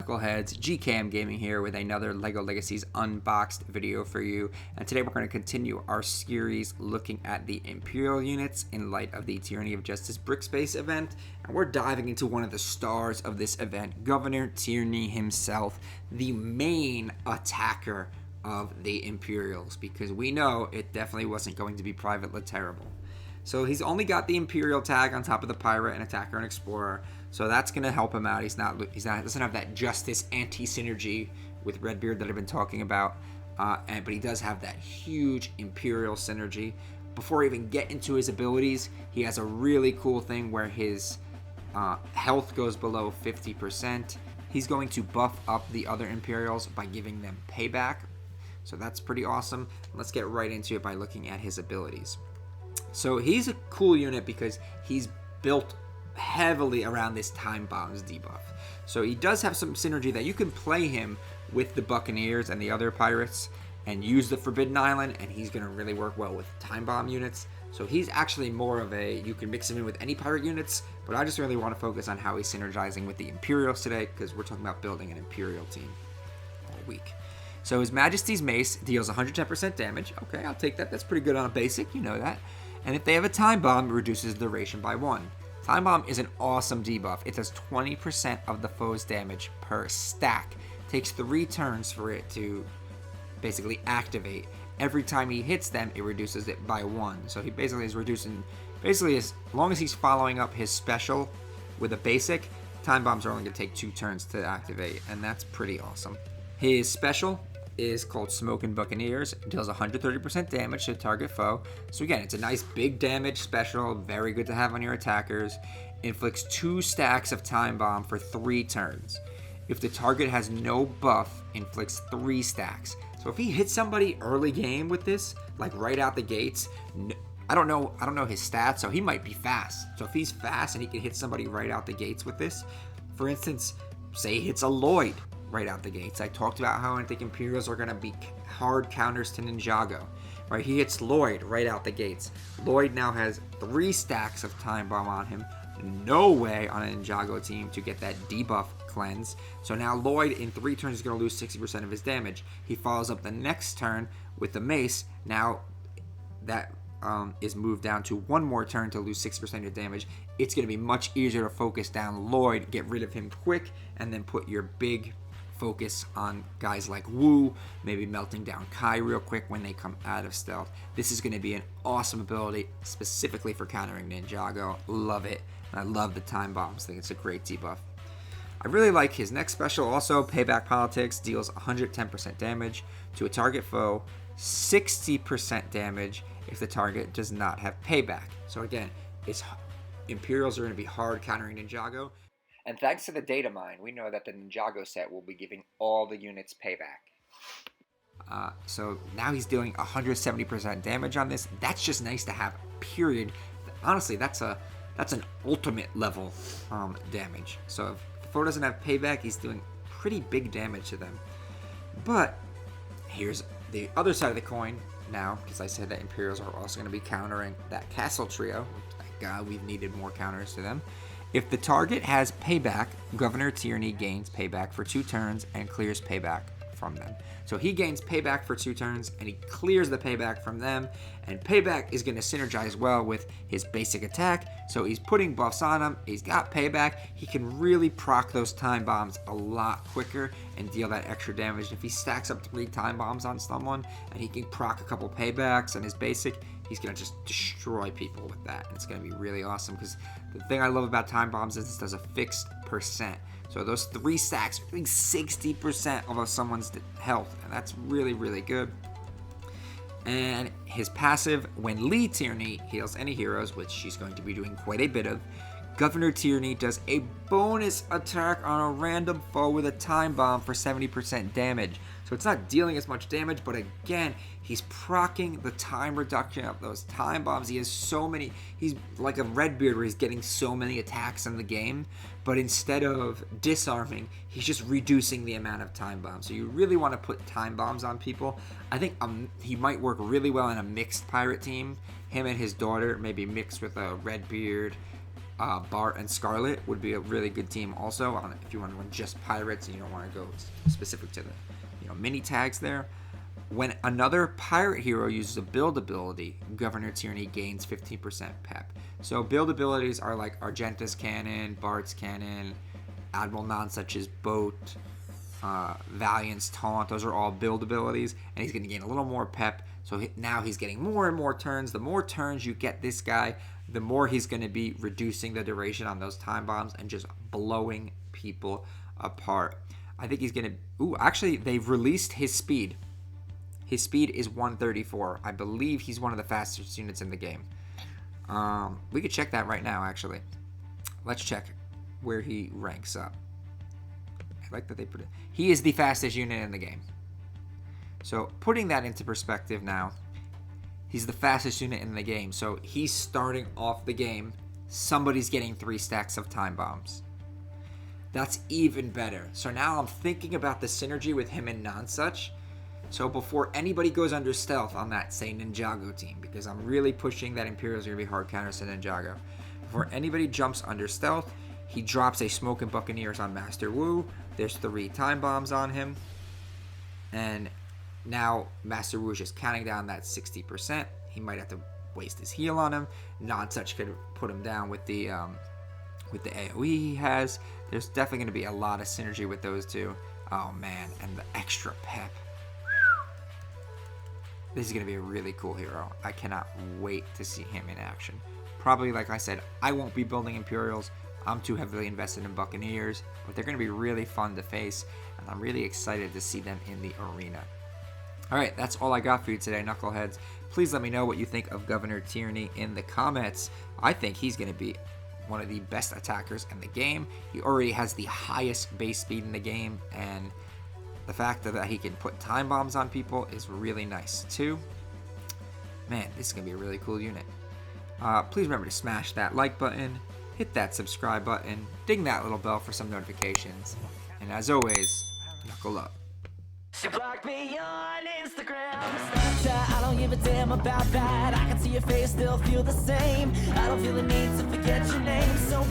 Knuckleheads, GCam Gaming here with another LEGO Legacies Unboxed video for you. And today we're going to continue our series looking at the Imperial units in light of the Tyranny of Justice Brickspace event. And we're diving into one of the stars of this event, Governor Tierney himself, the main attacker of the Imperials, because we know it definitely wasn't going to be Private Terrible. So he's only got the Imperial tag on top of the Pirate and Attacker and Explorer, so that's going to help him out. He doesn't have that Justice anti-synergy with Redbeard that I've been talking about, but he does have that huge Imperial synergy. Before I even get into his abilities, he has a really cool thing where his health goes below 50%. He's going to buff up the other Imperials by giving them Payback, so that's pretty awesome. Let's get right into it by looking at his abilities. So he's a cool unit because he's built heavily around this Time Bombs debuff. So he does have some synergy that you can play him with the Buccaneers and the other pirates and use the Forbidden Island, and he's going to really work well with Time Bomb units. So he's actually more of a, you can mix him in with any pirate units, but I just really want to focus on how he's synergizing with the Imperials today, because we're talking about building an Imperial team all week. So His Majesty's Mace deals 110% damage. Okay, I'll take that. That's pretty good on a basic, you know that. And if they have a Time Bomb, it reduces the duration by 1. Time Bomb is an awesome debuff. It does 20% of the foe's damage per stack. It takes 3 turns for it to basically activate. Every time he hits them, it reduces it by 1. So he basically is reducing, as long as he's following up his special with a basic, Time Bombs are only going to take 2 turns to activate, and that's pretty awesome. His special is called Smoking Buccaneers. It deals 130% damage to target foe. So again, it's a nice big damage special, very good to have on your attackers. Inflicts 2 stacks of Time Bomb for 3 turns. If the target has no buff, inflicts 3 stacks. So if he hits somebody early game with this, like right out the gates, I don't know his stats, so he might be fast. So if he's fast and he can hit somebody right out the gates with this, for instance, say he hits a Leight right out the gates. I talked about how I think Imperials are going to be hard counters to Ninjago. Right, he hits Leight right out the gates. Leight now has 3 stacks of Time Bomb on him. No way on a Ninjago team to get that debuff cleanse. So now Leight in 3 turns is going to lose 60% of his damage. He follows up the next turn with the Mace. Now that is moved down to 1 more turn to lose 6% of your damage. It's going to be much easier to focus down Leight, get rid of him quick, and then put your big focus on guys like Wu, maybe melting down Kai real quick when they come out of stealth. This is going to be an awesome ability specifically for countering Ninjago. Love it. And I love the Time Bombs. I think it's a great debuff. I really like his next special also, Payback Politics, deals 110% damage to a target foe, 60% damage if the target does not have Payback. So again, Imperials are going to be hard countering Ninjago. And thanks to the data mine, we know that the Ninjago set will be giving all the units Payback. So now he's doing 170% damage on this. That's just nice to have, period. Honestly, that's an ultimate level damage. So if the foe doesn't have Payback, he's doing pretty big damage to them. But here's the other side of the coin now, because I said that Imperials are also going to be countering that Castle Trio. Thank God we've needed more counters to them. If the target has Payback, Governor Tierney gains Payback for 2 turns and clears Payback from them. So he gains Payback for 2 turns and he clears the Payback from them, and Payback is going to synergize well with his basic attack. So he's putting buffs on him, he's got Payback, he can really proc those Time Bombs a lot quicker and deal that extra damage. If he stacks up 3 Time Bombs on someone and he can proc a couple Paybacks on his basic, he's going to just destroy people with that. It's going to be really awesome, because the thing I love about Time Bombs is it does a fixed percent. So those 3 stacks are doing 60% of someone's health, and that's really, really good. And his passive, when Lee Tierney heals any heroes, which she's going to be doing quite a bit of, Governor Tierney does a bonus attack on a random foe with a Time Bomb for 70% damage. So it's not dealing as much damage, but again, he's proccing the time reduction of those Time Bombs. He has so many, he's like a Redbeard where he's getting so many attacks in the game, but instead of disarming, he's just reducing the amount of Time Bombs. So you really want to put Time Bombs on people. I think he might work really well in a mixed pirate team. Him and his daughter maybe mixed with a Redbeard Bart and Scarlet would be a really good team also. If you want to run just pirates and you don't want to go specific to the mini tags there. When another pirate hero uses a build ability, Governor Tierney gains 15% pep. So build abilities are like Argenta's Cannon, Bart's Cannon, Admiral Nonsuch's Boat, Valiant's Taunt. Those are all build abilities, and he's going to gain a little more pep. So now he's getting more and more turns. The more turns you get this guy, the more he's going to be reducing the duration on those time bombs and just blowing people apart. I think he's going to... Ooh, actually, they've released his speed. His speed is 134. I believe he's one of the fastest units in the game. We could check that right now, actually. Let's check where he ranks up. I like that they put it. He is the fastest unit in the game. So putting that into perspective now, he's the fastest unit in the game. So he's starting off the game. Somebody's getting 3 stacks of time bombs. That's even better. So now I'm thinking about the synergy with him and Nonsuch. So before anybody goes under stealth on that, say, Ninjago team, because I'm really pushing that Imperial's going to be hard counters to Ninjago. Before anybody jumps under stealth, he drops a Smoke and Buccaneers on Master Wu. There's 3 time bombs on him. And now Master Wu is just counting down that 60%. He might have to waste his heal on him. Nonsuch could put him down with the AoE he has. There's definitely going to be a lot of synergy with those two. Oh man, and the extra pep. This is going to be a really cool hero. I cannot wait to see him in action. Probably, like I said, I won't be building Imperials. I'm too heavily invested in Buccaneers, but they're going to be really fun to face, and I'm really excited to see them in the arena. Alright, that's all I got for you today, Knuckleheads. Please let me know what you think of Governor Tierney in the comments. I think he's going to be one of the best attackers in the game. He already has the highest base speed in the game, and the fact that he can put time bombs on people is really nice too. Man, this is going to be a really cool unit. Please remember to smash that like button, hit that subscribe button, ding that little bell for some notifications, and as always, knuckle up. She blocked me on Instagram, Snapchat, I don't give a damn about that. I can see your face, still feel the same. I don't feel the need to forget your name, so